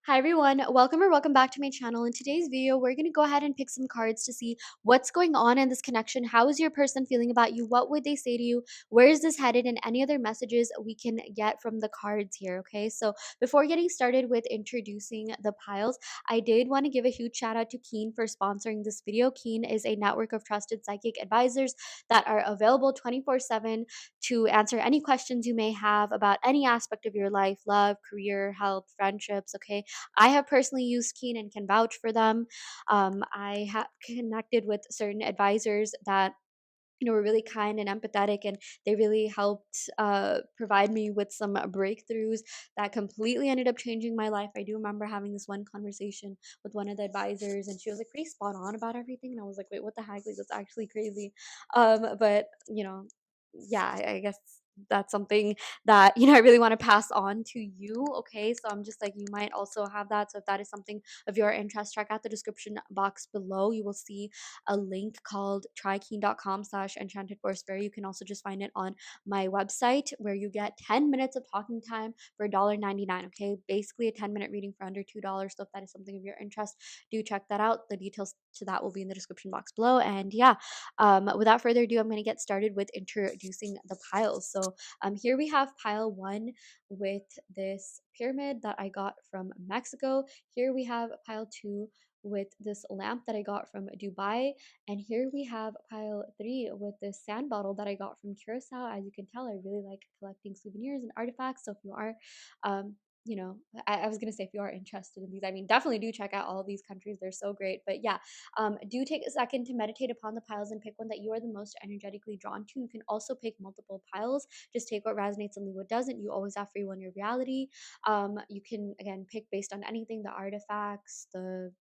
Hi everyone, welcome or welcome back to my channel. In today's video, we're going to go ahead and pick some cards to see what's going on in this connection. How is your person feeling about you? What would they say to you? Where is this headed? And any other messages we can get from the cards here, okay? So before getting started with introducing the piles, I did want to give a huge shout out to Keen for sponsoring this video. Keen is a network of trusted psychic advisors that are available 24/7 to answer any questions you may have about any aspect of your life, love, career, health, friendships, okay? I have personally used Keen and can vouch for them. I have connected with certain advisors that were really kind and empathetic, and they really helped provide me with some breakthroughs that completely ended up changing my life. I do remember having this one conversation with one of the advisors, and she was like pretty spot on about everything, and I was like, wait, what the heck, like that's actually crazy. But yeah, I guess that's something that I really want to pass on to you. Okay, so I'm just like, you might also have that. So if that is something of your interest, check out the description box below. You will see a link called trykeen.com/enchanted for Spirit. You can also just find it on my website, where you get 10 minutes of talking time for $1.99. Okay, basically a 10-minute reading for under $2. So if that is something of your interest, do check that out. The details to that will be in the description box below. And yeah, without further ado, I'm going to get started with introducing the piles. So here we have pile one with this pyramid that I got from Mexico. Here we have pile two with this lamp that I got from Dubai. And here we have pile three with this sand bottle that I got from Curacao. As you can tell, I really like collecting souvenirs and artifacts. So if you are, um, I was gonna say, if you are interested in these, I mean, definitely do check out all of these countries. They're so great. But yeah, do take a second to meditate upon the piles and pick one that you are the most energetically drawn to. You can also pick multiple piles. Just take what resonates and leave what doesn't. You always have free will in your reality. You can again pick based on anything, the artifacts, the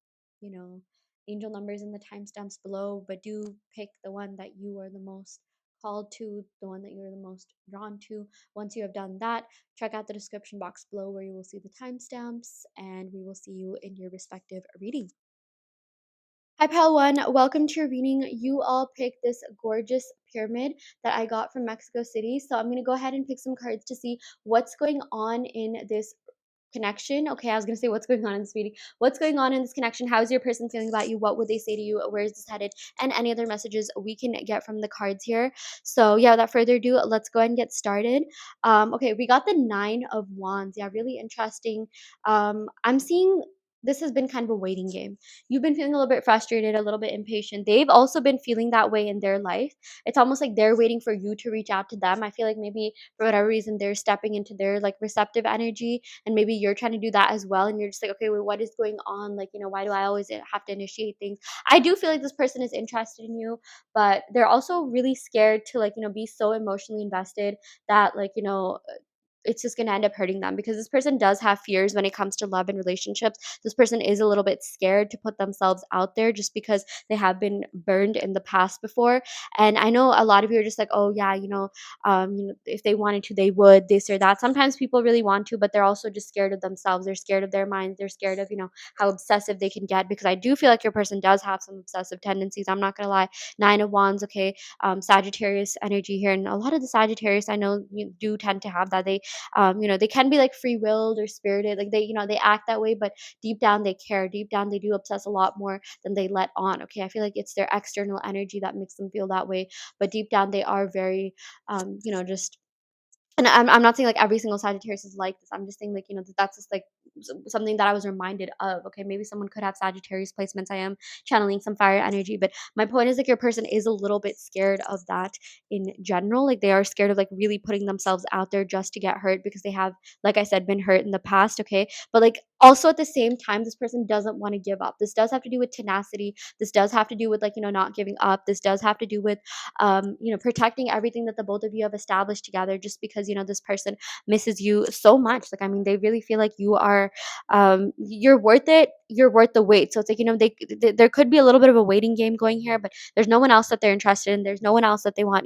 you know angel numbers and the timestamps below, but do pick the one that you are the most called to, the one that you're the most drawn to. Once you have done that, check out the description box below, where you will see the timestamps, and we will see you in your respective reading. Hi, Pal One. Welcome to your reading. You all picked this gorgeous pyramid that I got from Mexico City. So I'm going to go ahead and pick some cards to see what's going on in this connection. Okay, I was going to say what's going on in this reading. What's going on in this connection? How is your person feeling about you? What would they say to you? Where is this headed? And any other messages we can get from the cards here. So yeah, without further ado, let's go ahead and get started. Okay, we got the Nine of Wands. Yeah, really interesting. I'm seeing this has been kind of a waiting game. You've been feeling a little bit frustrated, a little bit impatient. They've also been feeling that way in their life. It's almost like they're waiting for you to reach out to them. I feel like maybe for whatever reason they're stepping into their like receptive energy, and maybe you're trying to do that as well, and you're just like, okay, well, what is going on? Like, why do I always have to initiate things? I do feel like this person is interested in you, but they're also really scared to like, be so emotionally invested that like, it's just going to end up hurting them, because this person does have fears when it comes to love and relationships. This person is a little bit scared to put themselves out there, just because they have been burned in the past before. And I know a lot of you are just like, oh yeah, if they wanted to, they would, this or that. Sometimes people really want to, but they're also just scared of themselves. They're scared of their minds. They're scared of, how obsessive they can get, because I do feel like your person does have some obsessive tendencies. I'm not going to lie. Nine of Wands, okay. Sagittarius energy here. And a lot of the Sagittarius I know you do tend to have that. They can be like free willed or spirited, like they act that way, but deep down they care. Deep down they do obsess a lot more than they let on. Okay, I feel like it's their external energy that makes them feel that way, but deep down they are very just, and I'm not saying like every single Sagittarius is like this. I'm just saying like, that's just like something that I was reminded of. Okay, maybe someone could have Sagittarius placements. I am channeling some fire energy, but my point is like your person is a little bit scared of that in general. Like they are scared of like really putting themselves out there just to get hurt, because they have, like I said, been hurt in the past. Okay, but like also at the same time, this person doesn't want to give up. This does have to do with tenacity. This does have to do with like, not giving up. This does have to do with protecting everything that the both of you have established together, just because this person misses you so much. Like, I mean, they really feel like you are you're worth it. You're worth the wait. So it's like, there could be a little bit of a waiting game going here, but there's no one else that they're interested in. There's no one else that they want,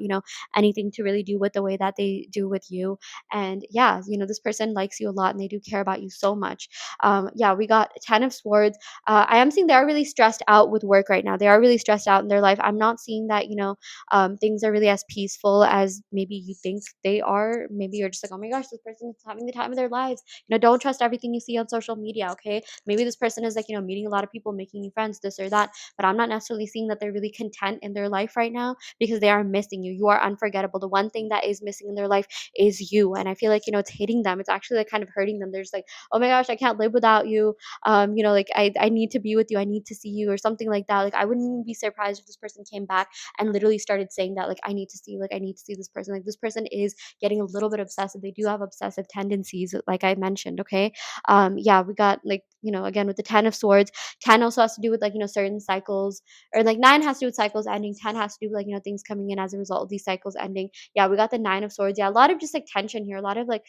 anything to really do with the way that they do with you. And yeah, this person likes you a lot, and they do care about you so much. Yeah, we got 10 of swords. I am seeing they are really stressed out with work right now. They are really stressed out in their life. I'm not seeing that, things are really as peaceful as maybe you think they are. Maybe you're just like, oh my gosh, this person is having the time of their lives. Don't trust everything you see on social media, okay? Maybe this person is like, meeting a lot of people, making new friends, this or that. But I'm not necessarily seeing that they're really content in their life right now because they are missing you. You are unforgettable. The one thing that is missing in their life is you. And I feel like, it's hitting them. It's actually like kind of hurting them. There's like, oh my gosh, I can't live without you. Like I need to be with you. I need to see you or something like that. Like I wouldn't be surprised if this person came back and literally started saying that, like, I need to see you, like I need to see this person. Like this person is getting a little bit obsessive. They do have obsessive tendencies, like I mentioned. Okay. Yeah, we got like, again with the 10 of swords. 10 also has to do with like, certain cycles, or like 9 has to do with cycles ending. 10 has to do with like, things coming in as a result of these cycles ending. Yeah, we got the 9 of swords. Yeah, a lot of just like tension here, a lot of like,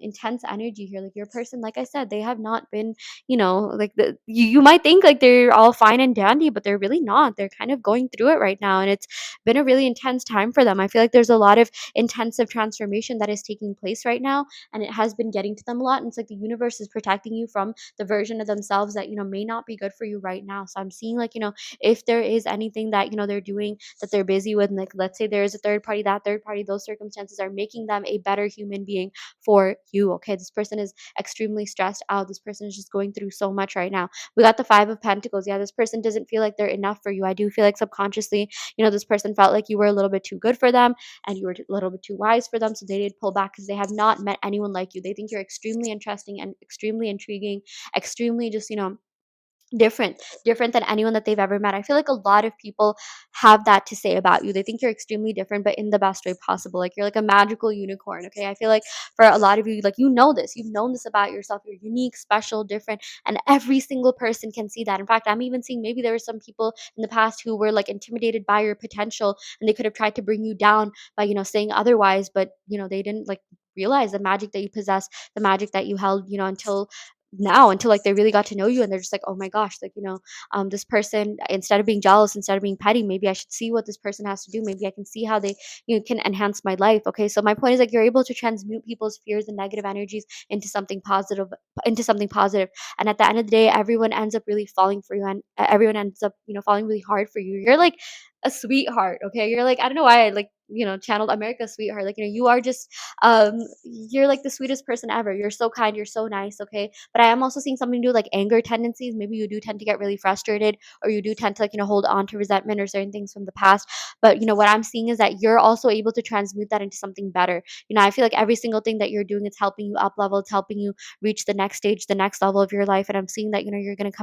intense energy here. Like your person, like I said, they have not been, like you might think like they're all fine and dandy, but they're really not. They're kind of going through it right now, and it's been a really intense time for them. I feel like there's a lot of intensive transformation that is taking place right now, and it has been getting to them a lot. And it's like the universe is protecting you from the version of themselves that may not be good for you right now. So I'm seeing like, if there is anything that they're doing that they're busy with, and like let's say there is a third party, that third party, those circumstances are making them a better human being for you. Okay, this person is extremely stressed out. This person is just going through so much right now. We got the 5 of pentacles. Yeah, this person doesn't feel like they're enough for you. I do feel like subconsciously, this person felt like you were a little bit too good for them, and you were a little bit too wise for them, so they did pull back because they have not met anyone like you. They think you're extremely interesting and extremely intriguing, extremely just different than anyone that they've ever met. I feel like a lot of people have that to say about you. They think you're extremely different, but in the best way possible. Like you're like a magical unicorn. Okay, I feel like for a lot of you, like you've known this about yourself. You're unique, special, different, and every single person can see that. In fact, I'm even seeing maybe there were some people in the past who were like intimidated by your potential, and they could have tried to bring you down by saying otherwise, but they didn't like realize the magic that you possess, the magic that you held, until now, until like they really got to know you, and they're just like, oh my gosh, like this person, instead of being jealous, instead of being petty, maybe I should see what this person has to do. Maybe I can see how they can enhance my life. Okay, so my point is like you're able to transmute people's fears and negative energies into something positive. And at the end of the day, everyone ends up really falling for you, and everyone ends up falling really hard for you. You're like a sweetheart. Okay, you're like, I don't know why I like channeled America's sweetheart. Like you are just you're like the sweetest person ever. You're so kind, you're so nice. Okay, but I am also seeing something to do with like anger tendencies. Maybe you do tend to get really frustrated, or you do tend to like hold on to resentment or certain things from the past. But what I'm seeing is that you're also able to transmute that into something better. I feel like every single thing that you're doing, it's helping you up level, it's helping you reach the next stage, the next level of your life. And I'm seeing that you're going to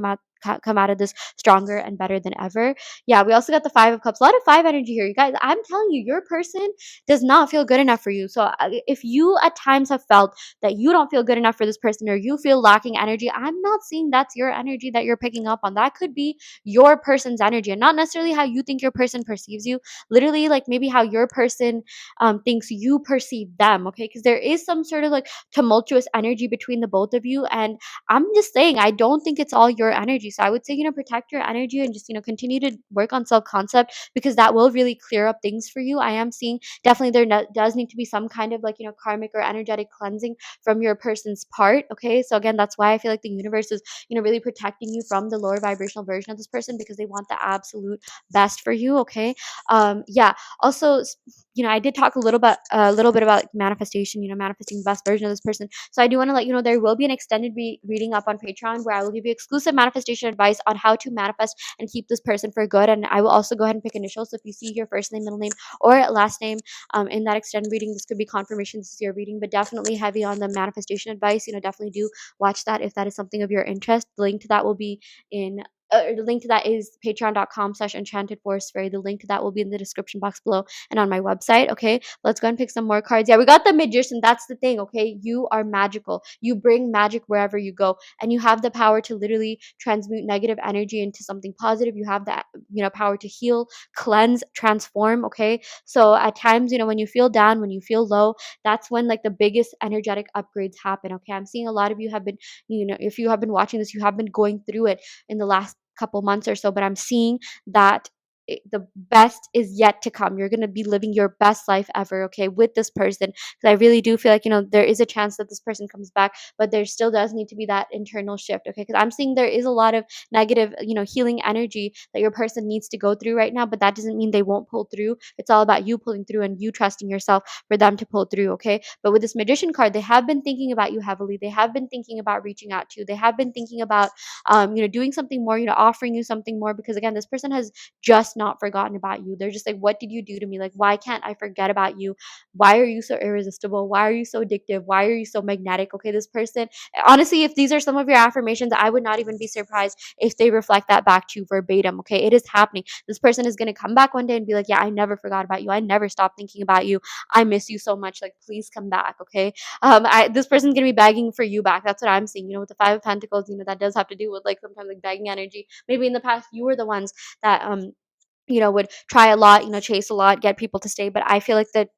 come out of this stronger and better than ever. Yeah, we also got the 5 of cups. A lot of 5 energy here, you guys. I'm telling you, your person does not feel good enough for you. So if you at times have felt that you don't feel good enough for this person, or you feel lacking energy, I'm not seeing that's your energy that you're picking up on. That could be your person's energy, and not necessarily how you think your person perceives you. Literally, like maybe how your person thinks you perceive them. Okay, because there is some sort of like tumultuous energy between the both of you, and I'm just saying I don't think it's all your energy. So I would say protect your energy, and just continue to work on self concept, because that will really clear up things for you. I am seeing definitely there does need to be some kind of like karmic or energetic cleansing from your person's part. Okay, so again, that's why I feel like the universe is really protecting you from the lower vibrational version of this person, because they want the absolute best for you. Okay, yeah, also I did talk a little bit about like manifestation, manifesting the best version of this person. So I do want to let you know there will be an extended reading up on Patreon, where I will give you exclusive manifestation advice on how to manifest and keep this person for good. And I will also go ahead and pick initials, so if you see your first name, middle name, or last name in that extended reading, this could be confirmation this is your reading. But definitely heavy on the manifestation advice. Definitely do watch that if that is something of your interest. The link to that will be in the link to that is patreon.com/enchanted forest fairy. The link to that will be in the description box below and on my website. Okay, let's go and pick some more cards. Yeah, we got the magician. That's the thing. Okay, you are magical. You bring magic wherever you go, and you have the power to literally transmute negative energy into something positive. You have that power to heal, cleanse, transform. Okay, so at times when you feel down, when you feel low, that's when like the biggest energetic upgrades happen. Okay, I'm seeing a lot of you have been, if you have been watching this, you have been going through it in the last couple months or so, but I'm seeing that the best is yet to come. You're going to be living your best life ever, okay, with this person. Because I really do feel like, there is a chance that this person comes back, but there still does need to be that internal shift, okay? Because I'm seeing there is a lot of negative, healing energy that your person needs to go through right now, but that doesn't mean they won't pull through. It's all about you pulling through and you trusting yourself for them to pull through, okay? But with this magician card, they have been thinking about you heavily. They have been thinking about reaching out to you. They have been thinking about, doing something more, offering you something more, because again, this person has just not forgotten about you. They're just like, what did you do to me? Like, why can't I forget about you? Why are you so irresistible? Why are you so addictive? Why are you so magnetic? Okay, this person, honestly, if these are some of your affirmations, I would not even be surprised if they reflect that back to you verbatim. Okay, it is happening. This person is going to come back one day and be like, yeah, I never forgot about you. I never stopped thinking about you. I miss you so much. Like, please come back. Okay. This person's going to be begging for you back. That's what I'm seeing. With the Five of Pentacles, that does have to do with like sometimes like begging energy. Maybe in the past, you were the ones that, would try a lot, chase a lot, get people to stay. But I feel like that,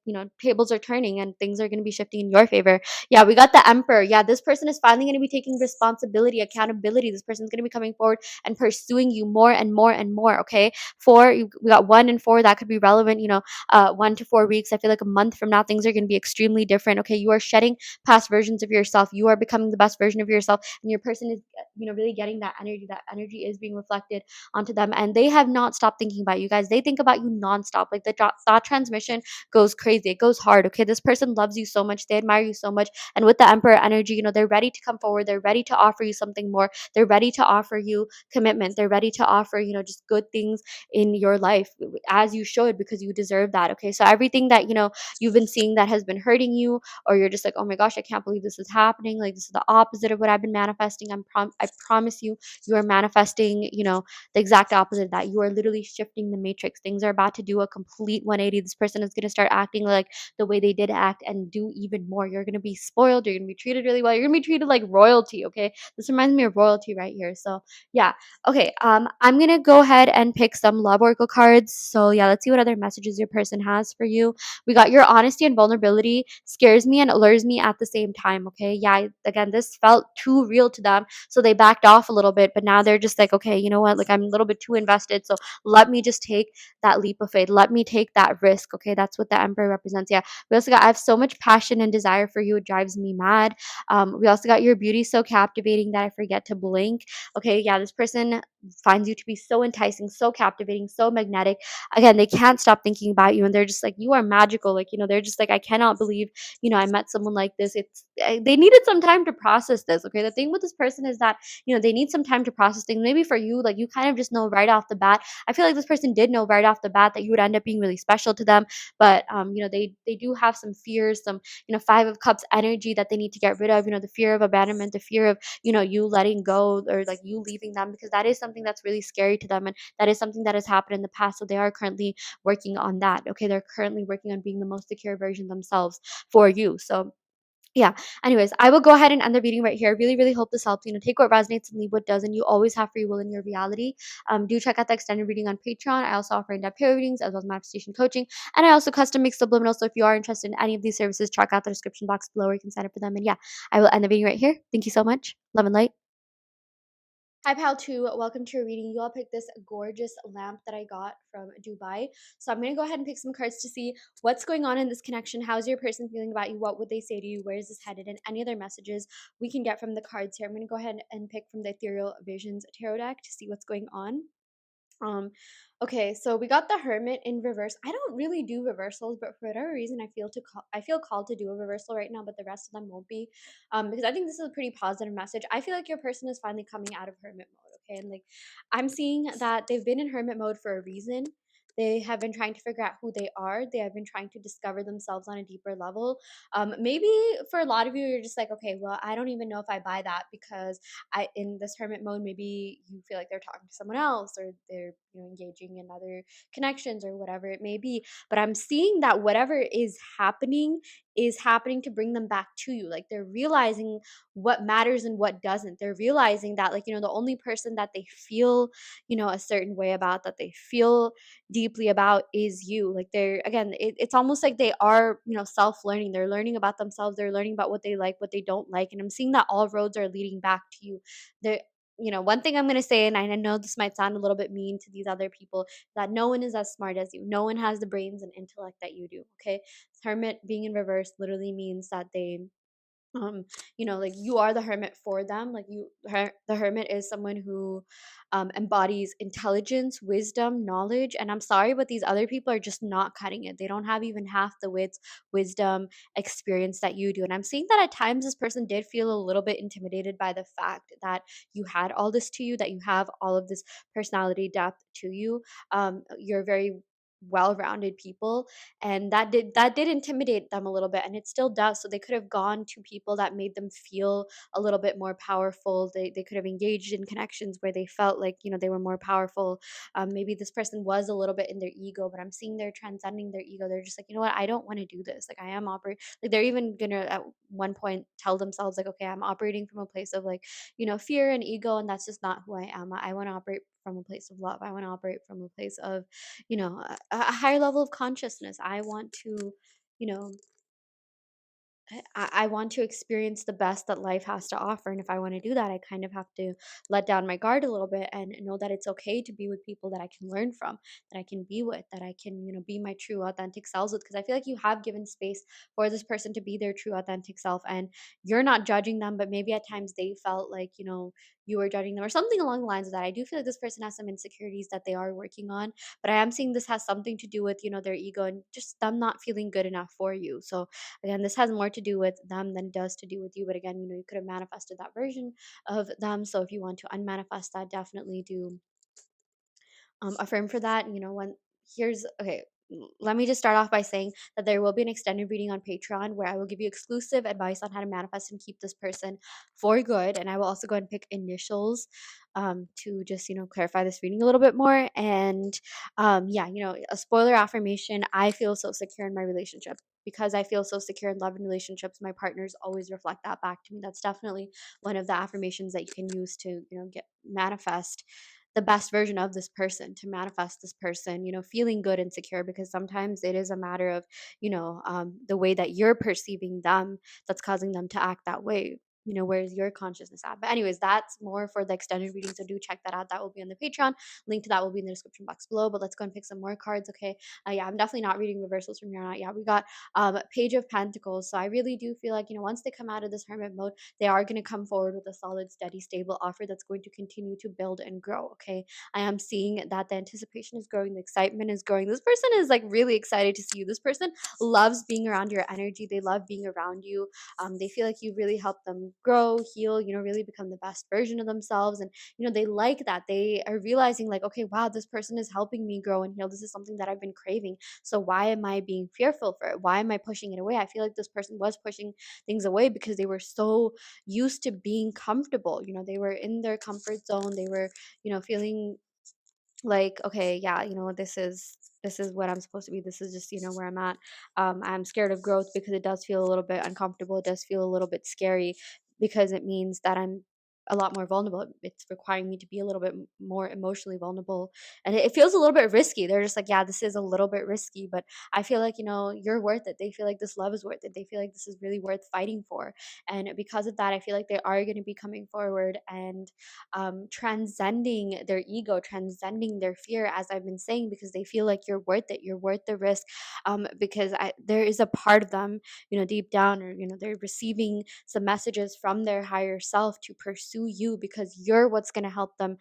tables are turning and things are going to be shifting in your favor. Yeah, we got the Emperor. Yeah, this person is finally going to be taking responsibility, accountability. This person's going to be coming forward and pursuing you more and more and more. Okay. We got 1 and 4. That could be relevant, 1 to 4 weeks. I feel like a month from now, things are going to be extremely different. Okay. You are shedding past versions of yourself. You are becoming the best version of yourself. And your person is, really getting that energy. That energy is being reflected onto them, and they have not stopped thinking about you guys. They think about you nonstop. Like the thought transmission goes crazy. It goes hard. Okay, this person loves you so much. They admire you so much, and with the Emperor energy, they're ready to come forward. They're ready to offer you something more. They're ready to offer you commitment. They're ready to offer, just good things in your life, as you should, because you deserve that. Okay, so everything that you've been seeing that has been hurting you, or you're just like, oh my gosh, I can't believe this is happening. Like, this is the opposite of what I've been manifesting. I promise you, you are manifesting, the exact opposite of that. You are literally shifting the matrix. Things are about to do a complete 180. This person is going to start acting like the way they did act and do even more. You're going to be spoiled. You're going to be treated really well. You're going to be treated like royalty. Okay. This reminds me of royalty right here. So, yeah. Okay. I'm going to go ahead and pick some love oracle cards. So, yeah, let's see what other messages your person has for you. We got your honesty and vulnerability scares me and allures me at the same time. Okay. Yeah. Again, this felt too real to them, so they backed off a little bit, but now they're just like, okay, you know what? Like, I'm a little bit too invested. So let me just take that leap of faith. Let me take that risk. Okay. That's what the Emperor represents. Yeah. We also got, I have so much passion and desire for you. It drives me mad. We also got your beauty so captivating that I forget to blink. Okay. Yeah. This person finds you to be so enticing, so captivating, so magnetic. Again, they can't stop thinking about you, and they're just like, you are magical. Like, they're just like, I cannot believe, I met someone like this. They needed some time to process this. Okay. The thing with this person is that, they need some time to process things. Maybe for you, like, you kind of just know right off the bat. I feel like this person did know right off the bat that you would end up being really special to them, but they do have some fears, some, Five of Cups energy that they need to get rid of. The fear of abandonment, the fear of, you letting go, or like you leaving them, because that is something that's really scary to them, and that is something that has happened in the past. So they are currently working on that. Okay, they're currently working on being the most secure version themselves for you. So, yeah. Anyways, I will go ahead and end the reading right here. I really, really hope this helps. Take what resonates and leave what doesn't. You always have free will in your reality. Do check out the extended reading on Patreon. I also offer in-depth tarot readings as well as manifestation coaching, and I also custom make subliminal. So if you are interested in any of these services, check out the description box below where you can sign up for them. And yeah, I will end the video right here. Thank you so much. Love and light. Hi, Pal 2. Welcome to your reading. You all picked this gorgeous lamp that I got from Dubai. So I'm going to go ahead and pick some cards to see what's going on in this connection. How's your person feeling about you? What would they say to you? Where is this headed? And any other messages we can get from the cards here. I'm going to go ahead and pick from the Ethereal Visions Tarot deck to see what's going on. Um, okay, so we got the Hermit in reverse. I don't really do reversals, but for whatever reason, I feel called to do a reversal right now, but the rest of them won't be. Because I think this is a pretty positive message. I feel like your person is finally coming out of Hermit mode. Okay, and like, I'm seeing that they've been in Hermit mode for a reason. They have been trying to figure out who they are. They have been trying to discover themselves on a deeper level. Maybe for a lot of you, you're just like, okay, well, I don't even know if I buy that, because in this hermit mode, maybe you feel like they're talking to someone else, or they're engaging in other connections, or whatever it may be. But I'm seeing that whatever is happening to bring them back to you. Like, they're realizing what matters and what doesn't. They're realizing that, like, the only person that they feel a certain way about, that they feel deeply about, is you. Like, they're, again, it's almost like they are self-learning. They're learning about themselves. They're learning about what they like, what they don't like, and I'm seeing that all roads are leading back to you. They're one thing I'm going to say, and I know this might sound a little bit mean to these other people, that no one is as smart as you. No one has the brains and intellect that you do. Okay. Hermit being in reverse literally means that they like you are the hermit for them. Like the hermit is someone who embodies intelligence, wisdom, knowledge. And I'm sorry, but these other people are just not cutting it. They don't have even half the wits, wisdom, experience that you do. And I'm seeing that at times this person did feel a little bit intimidated by the fact that you had all this to you, that you have all of this personality depth to you. You're very well-rounded people, and that did intimidate them a little bit, and it still does. So they could have gone to people that made them feel a little bit more powerful. They could have engaged in connections where they felt like they were more powerful. Maybe this person was a little bit in their ego, but I'm seeing they're transcending their ego. They're just like, you know what, I don't want to do this. Like, I am operating, like, they're even gonna at one point tell themselves like, okay, I'm operating from a place of like fear and ego, and that's just not who I am. I want to operate from a place of love. I want to operate from a place of a higher level of consciousness. I want to, you know, I want to experience the best that life has to offer. And if I want to do that, I kind of have to let down my guard a little bit and know that it's okay to be with people that I can learn from, that I can be with, that I can, be my true authentic selves with. Because I feel like you have given space for this person to be their true authentic self, and you're not judging them, but maybe at times they felt like, you were judging them or something along the lines of that. I do feel like this person has some insecurities that they are working on, but I am seeing this has something to do with, their ego and just them not feeling good enough for you. So again, this has more to do with them than it does to do with you. But again, you could have manifested that version of them. So if you want to unmanifest that, definitely do affirm for that. When here's okay. Let me just start off by saying that there will be an extended reading on Patreon where I will give you exclusive advice on how to manifest and keep this person for good. And I will also go ahead and pick initials to just, clarify this reading a little bit more. And yeah, a spoiler affirmation: I feel so secure in my relationship. Because I feel so secure in love and relationships, my partners always reflect that back to me. That's definitely one of the affirmations that you can use to, get manifest the best version of this person, to manifest this person, feeling good and secure, because sometimes it is a matter of, the way that you're perceiving them that's causing them to act that way. Where's your consciousness at? But anyways, that's more for the extended reading. So do check that out. That will be on the Patreon. Link to that will be in the description box below. But let's go and pick some more cards. Okay. Yeah, I'm definitely not reading reversals from here on out. Yeah, we got Page of Pentacles. So I really do feel like, once they come out of this hermit mode, they are going to come forward with a solid, steady, stable offer that's going to continue to build and grow. Okay. I am seeing that the anticipation is growing, the excitement is growing. This person is like really excited to see you. This person loves being around your energy. They love being around you. They feel like you really help them grow, heal, really become the best version of themselves. And, they like that. They are realizing, like, okay, wow, this person is helping me grow and heal. This is something that I've been craving. So why am I being fearful for it? Why am I pushing it away? I feel like this person was pushing things away because they were so used to being comfortable. They were in their comfort zone. They were, feeling like, okay, yeah, this is what I'm supposed to be. This is just, where I'm at. I'm scared of growth because it does feel a little bit uncomfortable. It does feel a little bit scary because it means that I'm a lot more vulnerable. It's requiring me to be a little bit more emotionally vulnerable, and it feels a little bit risky. They're just like, yeah, this is a little bit risky, but I feel like, you're worth it. They feel like this love is worth it. They feel like this is really worth fighting for. And because of that, I feel like they are going to be coming forward and transcending their ego, transcending their fear, as I've been saying, because they feel like you're worth it. You're worth the risk. Because there is a part of them, deep down, or, they're receiving some messages from their higher self to pursue you because you're what's going to help them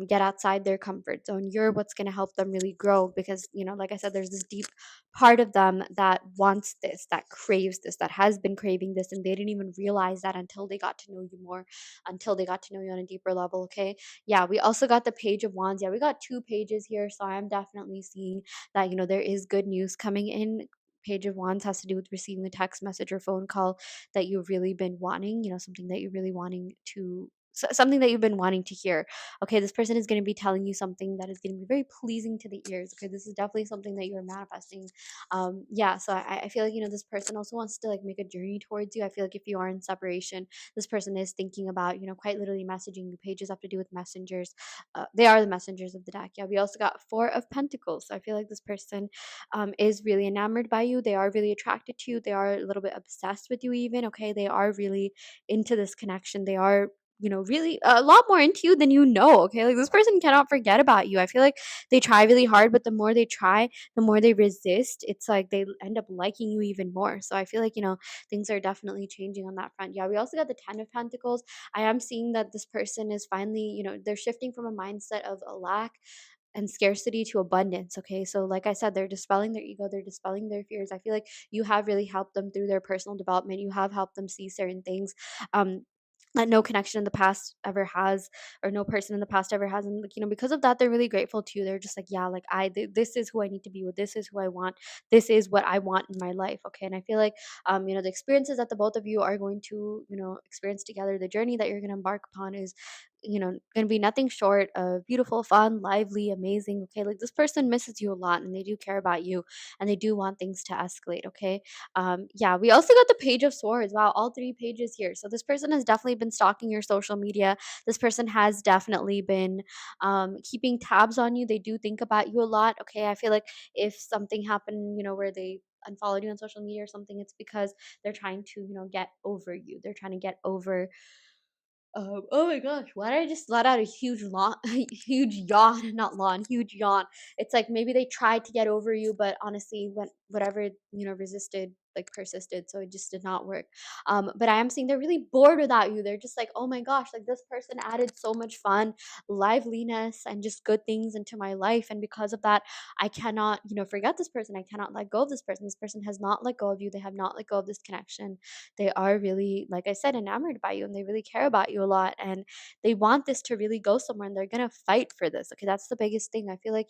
get outside their comfort zone. You're what's going to help them really grow because, like I said, there's this deep part of them that wants this, that craves this, that has been craving this, and they didn't even realize that until they got to know you more, until they got to know you on a deeper level. Okay. Yeah, we also got the Page of Wands. Yeah, we got two pages here. So I'm definitely seeing that, there is good news coming in. Page of Wands has to do with receiving a text message or phone call that you've really been wanting, something that you're really wanting to. Something that you've been wanting to hear. Okay, this person is going to be telling you something that is going to be very pleasing to the ears. Okay, this is definitely something that you're manifesting. Yeah, so I feel like, this person also wants to like make a journey towards you. I feel like if you are in separation, this person is thinking about, quite literally messaging you. Pages have to do with messengers. They are the messengers of the deck. Yeah, we also got Four of Pentacles. So I feel like this person is really enamored by you. They are really attracted to you. They are a little bit obsessed with you, even. Okay, they are really into this connection. They are really a lot more into you than you know, okay? Like, this person cannot forget about you. I feel like they try really hard, but the more they try, the more they resist. It's like they end up liking you even more. So I feel like, things are definitely changing on that front. Yeah, we also got the 10 of Pentacles. I am seeing that this person is finally, they're shifting from a mindset of a lack and scarcity to abundance. Okay, so like I said, they're dispelling their ego, they're dispelling their fears. I feel like you have really helped them through their personal development. You have helped them see certain things that no connection in the past ever has, or no person in the past ever has. And like, because of that, they're really grateful to you. They're just like, yeah, like this is who I need to be with, this is who I want, this is what I want in my life. Okay, and I feel like the experiences that the both of you are going to experience together, the journey that you're going to embark upon is going to be nothing short of beautiful, fun, lively, amazing. Okay, like this person misses you a lot, and they do care about you, and they do want things to escalate. Okay, yeah, we also got the Page of Swords. Wow, all three pages here. So this person has definitely been stalking your social media. This person has definitely been keeping tabs on you. They do think about you a lot. Okay, I feel like if something happened, where they unfollowed you on social media or something, it's because they're trying to get over you. They're trying to get over oh my gosh, why did I just let out a huge lawn, huge yawn, not lawn, huge yawn. It's like maybe they tried to get over you, but honestly, when whatever resisted, like persisted, so it just did not work. But I am seeing they're really bored without you. They're just like, oh my gosh, like this person added so much fun, liveliness, and just good things into my life, and because of that, I cannot, forget this person. I cannot let go of this person. This person has not let go of you. They have not let go of this connection. They are really, like I said, enamored by you, and they really care about you a lot, and they want this to really go somewhere, and they're going to fight for this. Okay, that's the biggest thing. I feel like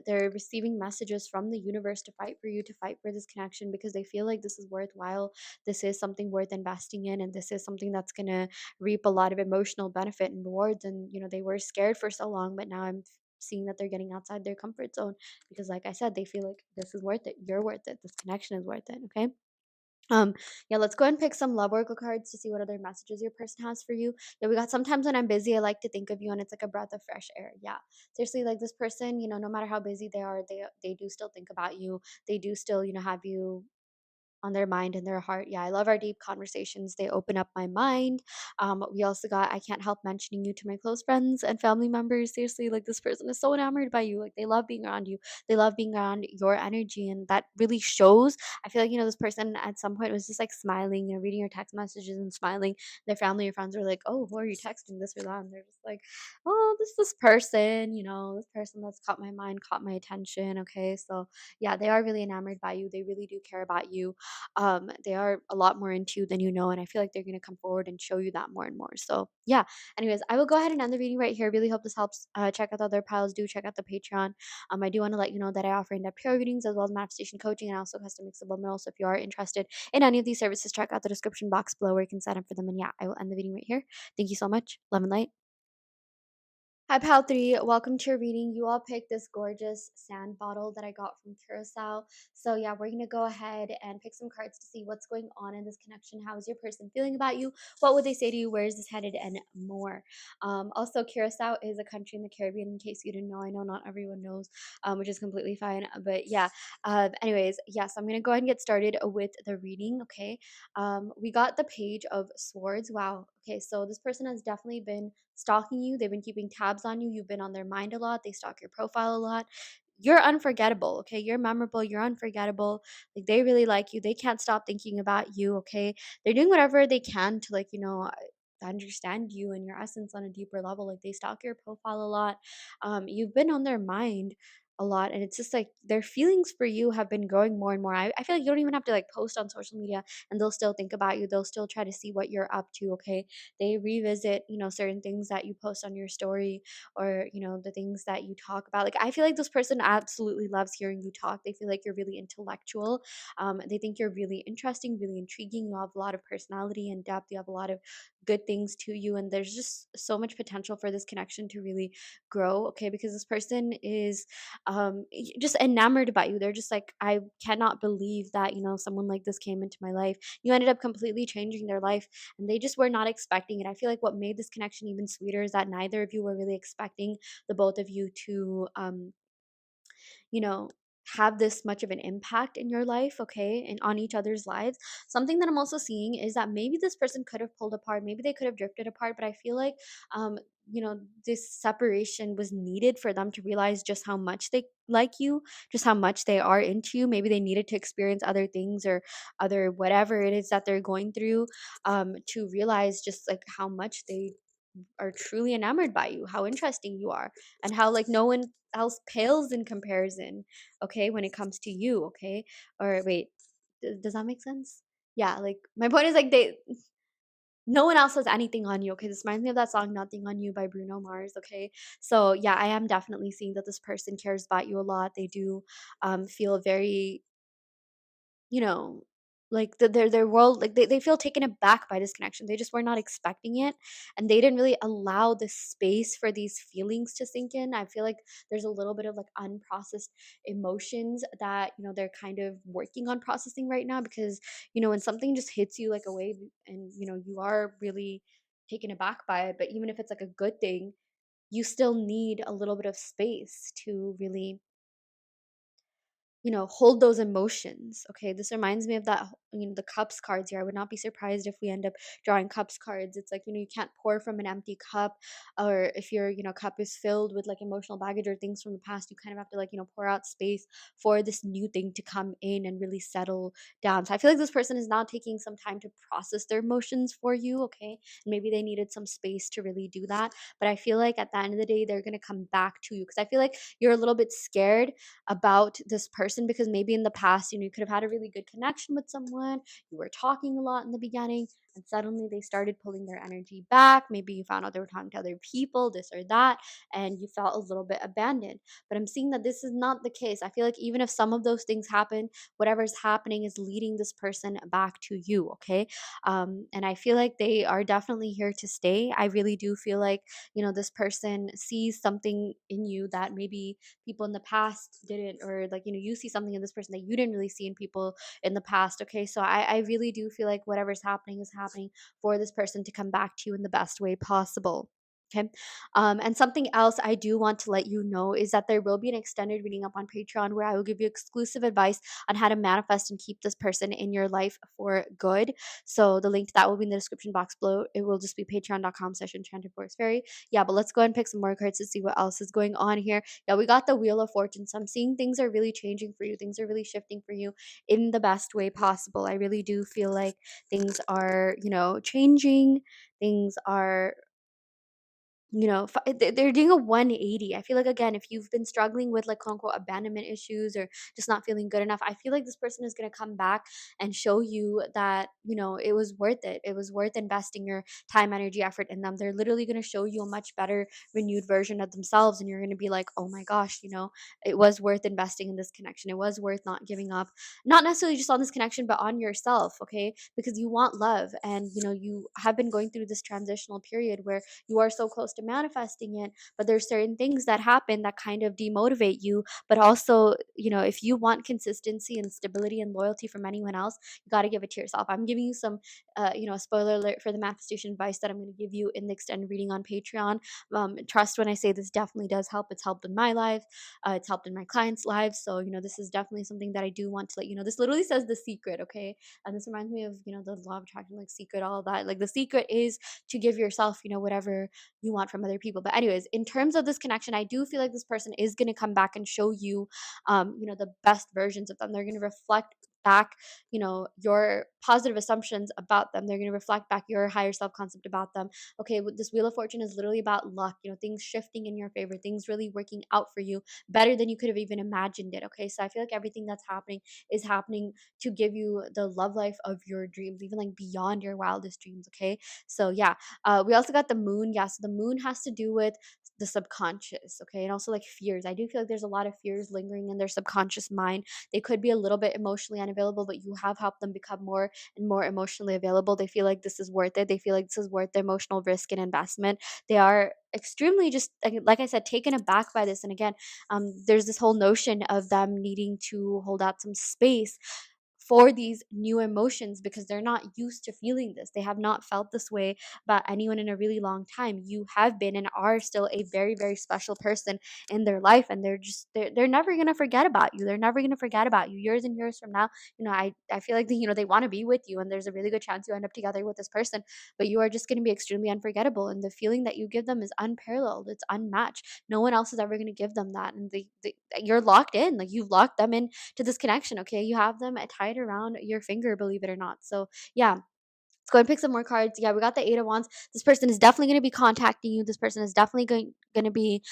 they're receiving messages from the universe to fight for you, to fight for this connection, because they feel like this is worthwhile, this is something worth investing in, and this is something that's going to reap a lot of emotional benefit and rewards. And they were scared for so long, but now I'm seeing that they're getting outside their comfort zone, because like I said, they feel like this is worth it, you're worth it, this connection is worth it. Okay, um, yeah, let's go ahead and pick some love oracle cards to see what other messages your person has for you. Yeah, we got sometimes when I'm busy, I like to think of you, and it's like a breath of fresh air. Yeah, seriously, like this person, no matter how busy they are, they do still think about you. They do still, have you on their mind and their heart. Yeah, I love our deep conversations. They open up my mind. We also got, I can't help mentioning you to my close friends and family members. Seriously, like this person is so enamored by you. Like they love being around you. They love being around your energy. And that really shows. I feel like, this person at some point was just like smiling, reading your text messages and smiling. Their family or friends are like, oh, who are you texting, this or that? And they're just like, oh, this person, this person that's caught my mind, caught my attention. Okay. So yeah, they are really enamored by you. They really do care about you. They are a lot more into you than you know, and I feel like they're going to come forward and show you that more and more. So yeah, anyways, I will go ahead and end the reading right here. Really hope this helps. Check out the other piles, do check out the Patreon. I do want to let you know that I offer in-depth tarot readings as well as manifestation coaching, and also custom mix subliminal. So if you are interested in any of these services, check out the description box below where you can sign up for them. And yeah, I will end the reading right here. Thank you so much. Love and light. Hi, Pal 3. Welcome to your reading. You all picked this gorgeous sand bottle that I got from Curacao. So, yeah, we're going to go ahead and pick some cards to see what's going on in this connection. How is your person feeling about you? What would they say to you? Where is this headed? And more. Also, Curacao is a country in the Caribbean, in case you didn't know. I know not everyone knows, which is completely fine. But yeah, anyways, yes, I'm going to go ahead and get started with the reading. Okay. We got the Page of Swords. Wow. Okay, so this person has definitely been stalking you. They've been keeping tabs on you. You've been on their mind a lot. They stalk your profile a lot. You're unforgettable, okay? You're memorable. You're unforgettable. Like they really like you. They can't stop thinking about you, okay? They're doing whatever they can to like, understand you and your essence on a deeper level. Like they stalk your profile a lot. You've been on their mind a lot, and it's just like their feelings for you have been growing more and more. I feel like you don't even have to like post on social media, and they'll still think about you. They'll still try to see what you're up to. Okay, they revisit certain things that you post on your story, or the things that you talk about. Like I feel like this person absolutely loves hearing you talk. They feel like you're really intellectual. They think you're really interesting, really intriguing. You have a lot of personality and depth. You have a lot of good things to you, and there's just so much potential for this connection to really grow. Okay, because this person is just enamored by you. They're just like, I cannot believe that someone like this came into my life. You ended up completely changing their life, and they just were not expecting it. I feel like what made this connection even sweeter is that neither of you were really expecting the both of you to you know have this much of an impact in your life, okay, and on each other's lives. Something that I'm also seeing is that maybe this person could have pulled apart, maybe they could have drifted apart, but I feel like um this separation was needed for them to realize just how much they like you, just how much they are into you. Maybe they needed to experience other things or other whatever it is that they're going through, to realize just like how much they are truly enamored by you, how interesting you are, and how like no one else pales in comparison, okay, when it comes to you, okay? Or wait, does that make sense? Yeah, like my point is like no one else has anything on you, okay? This reminds me of that song Nothing on You by Bruno Mars, okay? So yeah, I am definitely seeing that this person cares about you a lot. They do feel very, you know, like their world, like they feel taken aback by this connection. They just were not expecting it, and they didn't really allow the space for these feelings to sink in. I feel like there's a little bit of like unprocessed emotions that, they're kind of working on processing right now, because when something just hits you like a wave, and you are really taken aback by it, but even if it's like a good thing, you still need a little bit of space to really hold those emotions. Okay. This reminds me of that, the cups cards here. I would not be surprised if we end up drawing cups cards. It's like, you can't pour from an empty cup, or if your, cup is filled with like emotional baggage or things from the past, you kind of have to like, pour out space for this new thing to come in and really settle down. So I feel like this person is now taking some time to process their emotions for you. Okay. And maybe they needed some space to really do that. But I feel like at the end of the day, they're going to come back to you, because I feel like you're a little bit scared about this person, because maybe in the past, you could have had a really good connection with someone. You were talking a lot in the beginning, and suddenly they started pulling their energy back. Maybe you found out they were talking to other people, this or that, and you felt a little bit abandoned. But I'm seeing that this is not the case. I feel like even if some of those things happen, whatever's happening is leading this person back to you, okay? And I feel like they are definitely here to stay. I really do feel like, this person sees something in you that maybe people in the past didn't, or like you see something in this person that you didn't really see in people in the past, okay? So I really do feel like whatever's happening is happening for this person to come back to you in the best way possible. Okay. And something else I do want to let you know is that there will be an extended reading up on Patreon, where I will give you exclusive advice on how to manifest and keep this person in your life for good. So the link to that will be in the description box below. It will just be patreon.com/enchanted. Yeah, but let's go ahead and pick some more cards to see what else is going on here. Yeah, we got the Wheel of Fortune. So I'm seeing things are really changing for you. Things are really shifting for you in the best way possible. I really do feel like things are, changing. Things are, they're doing a 180. I feel like, again, if you've been struggling with like quote unquote abandonment issues, or just not feeling good enough, I feel like this person is going to come back and show you that, it was worth it. It was worth investing your time, energy, effort in them. They're literally going to show you a much better, renewed version of themselves. And you're going to be like, oh my gosh, it was worth investing in this connection. It was worth not giving up, not necessarily just on this connection, but on yourself. Okay. Because you want love, and, you have been going through this transitional period where you are so close to manifesting it, but there's certain things that happen that kind of demotivate you. But also, if you want consistency and stability and loyalty from anyone else, you got to give it to yourself. I'm giving you some a spoiler alert for the manifestation advice that I'm going to give you in the extended reading on Patreon. Trust when I say this definitely does help. It's helped in my life. It's helped in my clients' lives. So this is definitely something that I do want to let you know. This literally says The Secret, okay? And this reminds me of the law of attraction, like Secret, all of that. Like the secret is to give yourself whatever you want from other people. But anyways, in terms of this connection, I do feel like this person is going to come back and show you the best versions of them. They're going to reflect back your positive assumptions about them. They're going to reflect back your higher self concept about them. Okay, this Wheel of Fortune is literally about luck, things shifting in your favor, things really working out for you better than you could have even imagined it. Okay, so I feel like everything that's happening is happening to give you the love life of your dreams, even like beyond your wildest dreams. Okay, so yeah, we also got the Moon. Yeah, so the Moon has to do with the subconscious, okay, and also like fears. I do feel like there's a lot of fears lingering in their subconscious mind. They could be a little bit emotionally unavailable, but you have helped them become more and more emotionally available. They feel like this is worth it. They feel like this is worth the emotional risk and investment. They are extremely, just like I said, taken aback by this. And again, there's this whole notion of them needing to hold out some space for these new emotions because they're not used to feeling this. They have not felt this way about anyone in a really long time. You have been and are still a very, very special person in their life, and they're never gonna forget about you. They're never gonna forget about you. Years and years from now, I feel like they want to be with you, and there's a really good chance you end up together with this person, but you are just gonna be extremely unforgettable. And the feeling that you give them is unparalleled. It's unmatched. No one else is ever gonna give them that. And you're locked in. Like you've locked them in to this connection. Okay. You have them tied around your finger, believe it or not. So yeah, let's go and pick some more cards. Yeah, we got the Eight of Wands. This person is definitely going to be contacting you. This person is definitely going to be,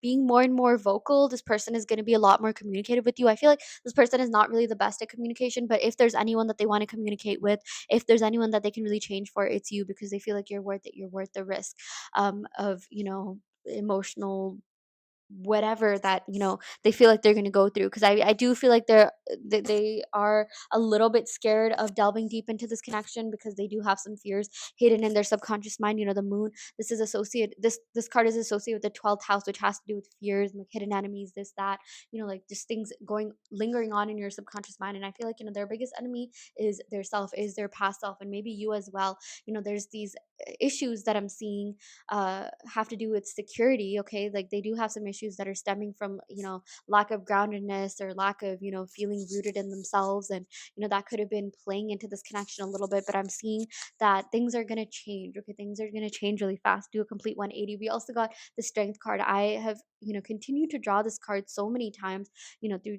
being more and more vocal. This person is going to be a lot more communicative with you. I feel like this person is not really the best at communication, but if there's anyone that they want to communicate with, if there's anyone that they can really change for, it's you, because they feel like you're worth it. You're worth the risk, of, emotional whatever that they feel like they're going to go through, because I do feel like they are a little bit scared of delving deep into this connection, because they do have some fears hidden in their subconscious mind. The moon, this card is associated with the 12th house, which has to do with fears and like hidden enemies, this that, like just things going lingering on in your subconscious mind. And I feel like their biggest enemy is their self, is their past self, and maybe you as well. There's these issues that I'm seeing have to do with security. Okay, like they do have some issues that are stemming from lack of groundedness, or lack of feeling rooted in themselves. And that could have been playing into this connection a little bit, but I'm seeing that things are going to change. Okay, things are going to change really fast. Do a complete 180. We also got the strength card. I have continued to draw this card so many times through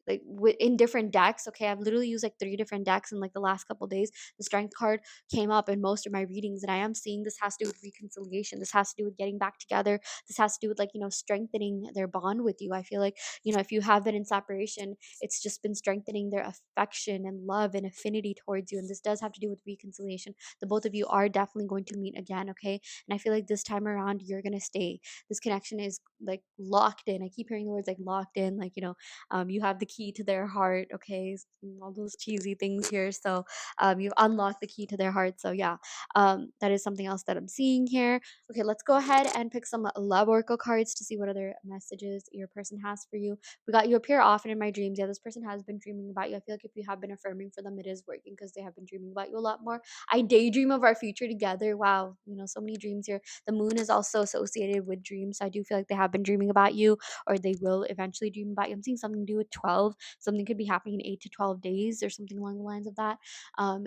like in different decks. Okay, I've literally used like three different decks in like the last couple days. The strength card came up in most of my readings, and I am seeing this has to do with reconciliation. This has to do with getting back together. This has to do with like strengthening their bond with you. I feel like if you have been in separation, it's just been strengthening their affection and love and affinity towards you. And this does have to do with reconciliation. The both of you are definitely going to meet again. Okay, and I feel like this time around you're gonna stay. This connection is like locked in. I keep hearing the words like locked in, like you have the key to their heart. Okay, all those cheesy things here. So you've unlocked the key to their heart. So yeah, that is something else that I'm seeing here. Okay, let's go ahead and pick some love oracle cards to see what other messages your person has for you. We got, you appear often in my dreams. Yeah, this person has been dreaming about you. I feel like if you have been affirming for them, it is working, because they have been dreaming about you a lot more. I daydream of our future together. Wow, so many dreams here. The moon is also associated with dreams. So I do feel like they have been dreaming about you, or they will eventually dream about you. I'm seeing something to do with 12. Something could be happening in 8 to 12 days, or something along the lines of that.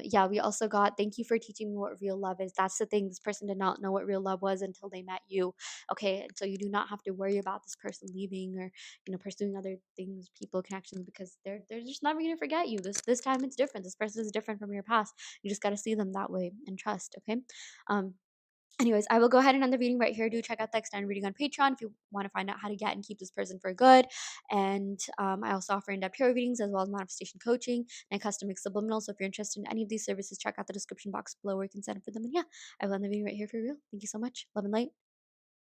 Yeah, we also got, thank you for teaching me what real love is. That's the thing. This person did not know what real love was until they met you. Okay, and so you do not have to worry about this person leaving, or pursuing other things, people, connections, because they're just never gonna forget you. This time it's different. This person is different from your past. You just got to see them that way and trust. Okay. um Anyways, I will go ahead and end the reading right here. Do check out the extended reading on Patreon if you want to find out how to get and keep this person for good. And I also offer in-depth tarot readings, as well as manifestation coaching and custom mixed subliminal. So if you're interested in any of these services, check out the description box below where you can sign up for them. And yeah, I will end the video right here for real. Thank you so much. Love and light.